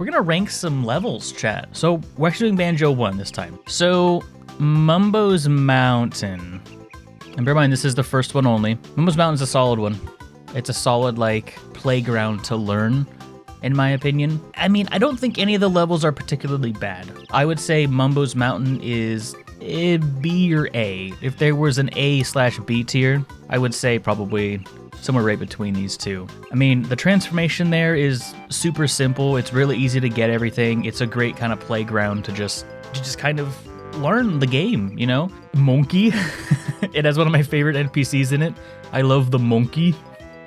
We're gonna rank some levels, chat. So we're actually doing Banjo 1 this time. So Mumbos Mountain. And bear in mind, this is the first one only. Mumbos Mountain's a solid one. It's a solid, like, playground to learn, in my opinion. I mean, I don't think any of the levels are particularly bad. I would say Mumbos Mountain is B or A. If there was an A/B tier, I would say probably somewhere right between these two. I mean, the transformation there is super simple. It's really easy to get everything. It's a great kind of playground to just kind of learn the game, you know? Monkey. It has one of my favorite NPCs in it. I love the monkey.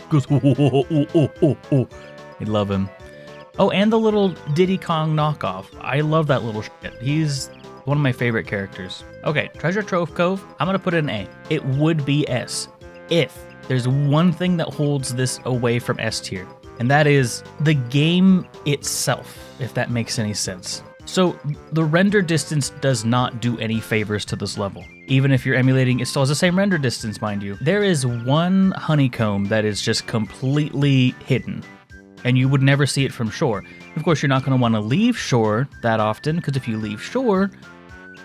Goes, oh. I love him. Oh, and the little Diddy Kong knockoff. I love that little shit. He's one of my favorite characters. Okay, Treasure Trove Cove. I'm gonna put it an A. It would be S if there's one thing that holds this away from S tier, and that is the game itself, if that makes any sense. So the render distance does not do any favors to this level. Even if you're emulating, it still has the same render distance, mind you. There is one honeycomb that is just completely hidden, and you would never see it from shore. Of course, you're not going to want to leave shore that often, because if you leave shore,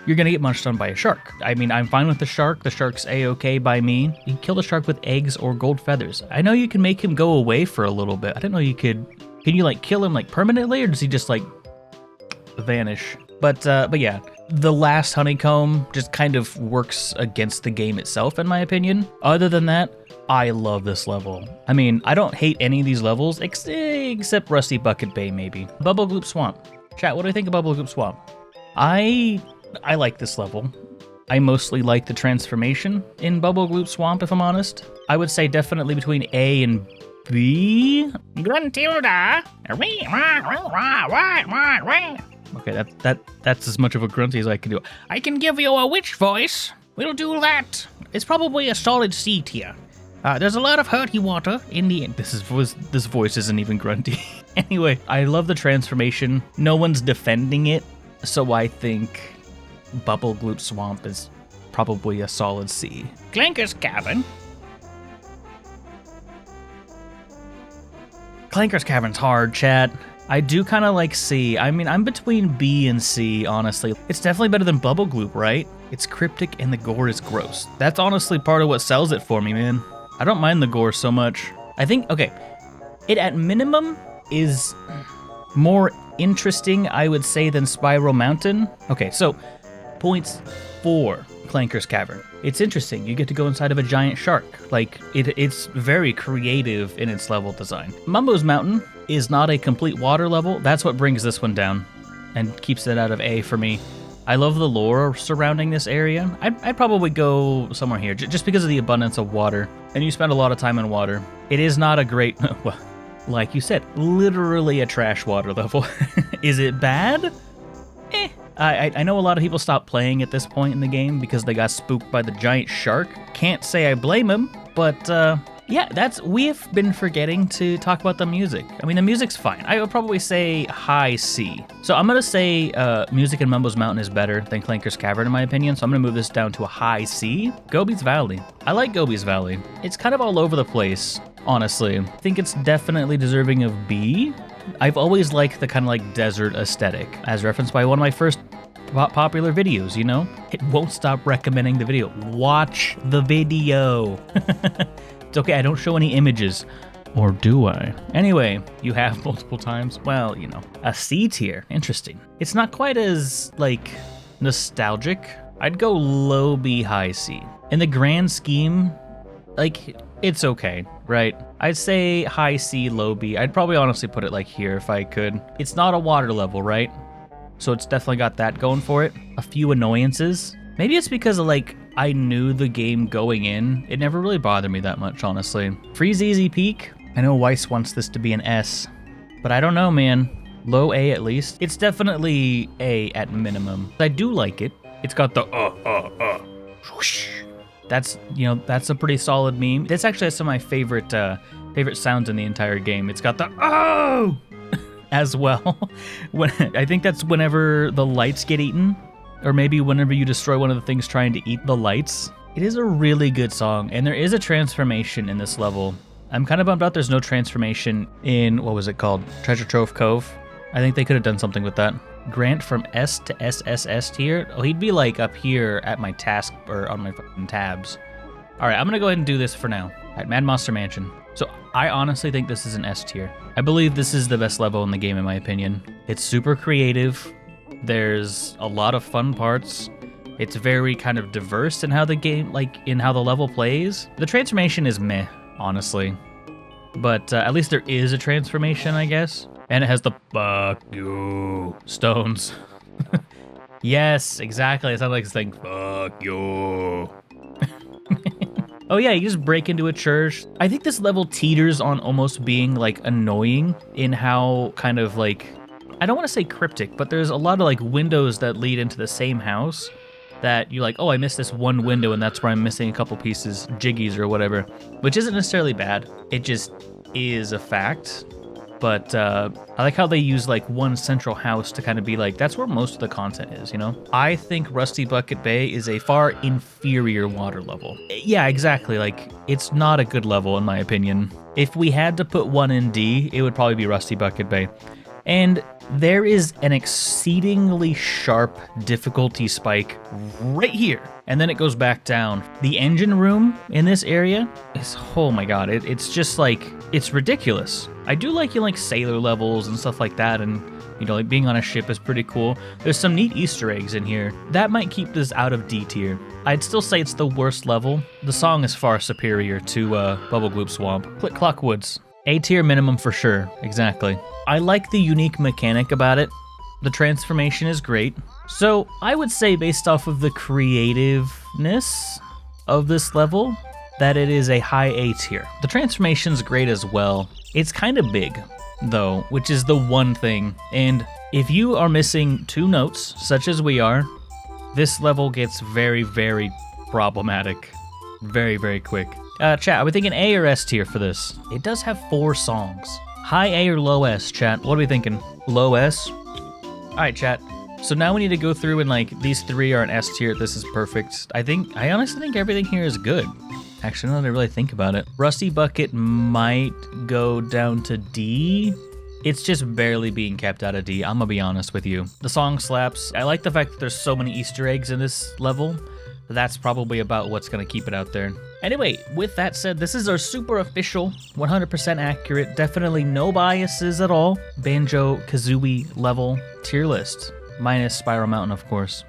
you're going to get munched on by a shark. I mean, I'm fine with the shark. The shark's A-okay by me. You can kill the shark with eggs or gold feathers. I know you can make him go away for a little bit. I didn't know you could. Can you, like, kill him, like, permanently, or does he just, like, vanish? But yeah, the last honeycomb just kind of works against the game itself, in my opinion. Other than that, I love this level. I mean, I don't hate any of these levels, except Rusty Bucket Bay, maybe. Bubble Gloop Swamp. Chat, what do you think of Bubble Gloop Swamp? I like this level. I mostly like the transformation in Bubble Gloop Swamp, if I'm honest. I would say definitely between A and B. Gruntilda. Okay, that's as much of a grunty as I can do. I can give you a witch voice. We'll do that. It's probably a solid C tier. There's a lot of hurty water in the end. This voice isn't even grunty. Anyway, I love the transformation. No one's defending it, so I think Bubble Gloop Swamp is probably a solid C. Clankers Cavern. Clankers Cavern's hard, chat. I do kind of like C. I mean, I'm between B and C, honestly. It's definitely better than Bubble Gloop, right? It's cryptic and the gore is gross. That's honestly part of what sells it for me, man. I don't mind the gore so much. I think, okay, it at minimum is more interesting, I would say, than Spiral Mountain. Okay, so points for Clankers Cavern. It's interesting. You get to go inside of a giant shark. Like, it's very creative in its level design. Mumbos Mountain is not a complete water level. That's what brings this one down and keeps it out of A for me. I love the lore surrounding this area. I'd probably go somewhere here, just because of the abundance of water. And you spend a lot of time in water. It is not a great, well, like you said, literally a trash water level. Is it bad? I know a lot of people stopped playing at this point in the game because they got spooked by the giant shark. Can't say I blame them, but yeah, we've been forgetting to talk about the music. I mean, the music's fine. I would probably say high C. So I'm gonna say music in Mumbos Mountain is better than Clankers Cavern in my opinion, so I'm gonna move this down to a high C. Gobies Valley. I like Gobies Valley. It's kind of all over the place, honestly. I think it's definitely deserving of B. I've always liked the kind of like desert aesthetic, as referenced by one of my first popular videos, you know? It won't stop recommending the video. Watch the video. It's okay, I don't show any images. Or do I? Anyway, you have multiple times. Well, you know, a C tier. Interesting. It's not quite as, like, nostalgic. I'd go low B, high C. In the grand scheme, like, it's okay, right? I'd say high C, low B. I'd probably honestly put it like here if I could. It's not a water level, right? So it's definitely got that going for it. A few annoyances. Maybe it's because of, like, I knew the game going in. It never really bothered me that much, honestly. Freeze Easy Peak. I know Weiss wants this to be an S, but I don't know, man. Low A at least. It's definitely A at minimum. I do like it. It's got the whoosh. That's, you know, that's a pretty solid meme. This actually has some of my favorite sounds in the entire game. It's got the oh as well. I think that's whenever the lights get eaten, or maybe whenever you destroy one of the things trying to eat the lights. It is a really good song, and there is a transformation in this level. I'm kind of bummed out there's no transformation in, what was it called? Treasure Trove Cove. I think they could have done something with that. Grant from S to SSS tier? Oh, he'd be like up here at my task or on my fucking tabs. All right, I'm gonna go ahead and do this for now at Mad Monster Mansion. So I honestly think this is an S tier. I believe this is the best level in the game in my opinion. It's super creative. There's a lot of fun parts. It's very kind of diverse in how the game, like in how the level plays. The transformation is meh, honestly. But at least there is a transformation, I guess. And it has the fuck you stones. Yes, exactly. It sounds like it's saying fuck you. Oh yeah, you just break into a church. I think this level teeters on almost being like annoying in how kind of like, I don't want to say cryptic, but there's a lot of like windows that lead into the same house that you're like, oh, I missed this one window and that's where I'm missing a couple pieces, jiggies or whatever, which isn't necessarily bad. It just is a fact. But I like how they use like one central house to kind of be like, that's where most of the content is, you know? I think Rusty Bucket Bay is a far inferior water level. Yeah, exactly. Like, it's not a good level in my opinion. If we had to put one in D, it would probably be Rusty Bucket Bay. And there is an exceedingly sharp difficulty spike right here. And then it goes back down. The engine room in this area is, oh my god, it's just like, it's ridiculous. I do like sailor levels and stuff like that, and you know, like being on a ship is pretty cool. There's some neat Easter eggs in here. That might keep this out of D tier. I'd still say it's the worst level. The song is far superior to Bubble Gloop Swamp. Click Clock Woods. A tier minimum for sure, exactly. I like the unique mechanic about it. The transformation is great. So I would say based off of the creativeness of this level, that it is a high A tier. The transformation's great as well. It's kind of big, though, which is the one thing. And if you are missing 2 notes, such as we are, this level gets very, very problematic. Very, very quick. Chat, are we thinking A or S tier for this? It does have 4 songs. High A or low S, chat? What are we thinking? Low S? Alright, chat. So now we need to go through and like, these 3 are an S tier. This is perfect. I honestly think everything here is good. Actually, now that I really think about it. Rusty Bucket might go down to D. It's just barely being kept out of D, I'm gonna be honest with you. The song slaps. I like the fact that there's so many Easter eggs in this level. That's probably about what's gonna keep it out there. Anyway, with that said, this is our super official, 100% accurate, definitely no biases at all, Banjo-Kazooie level tier list. Minus Spiral Mountain, of course.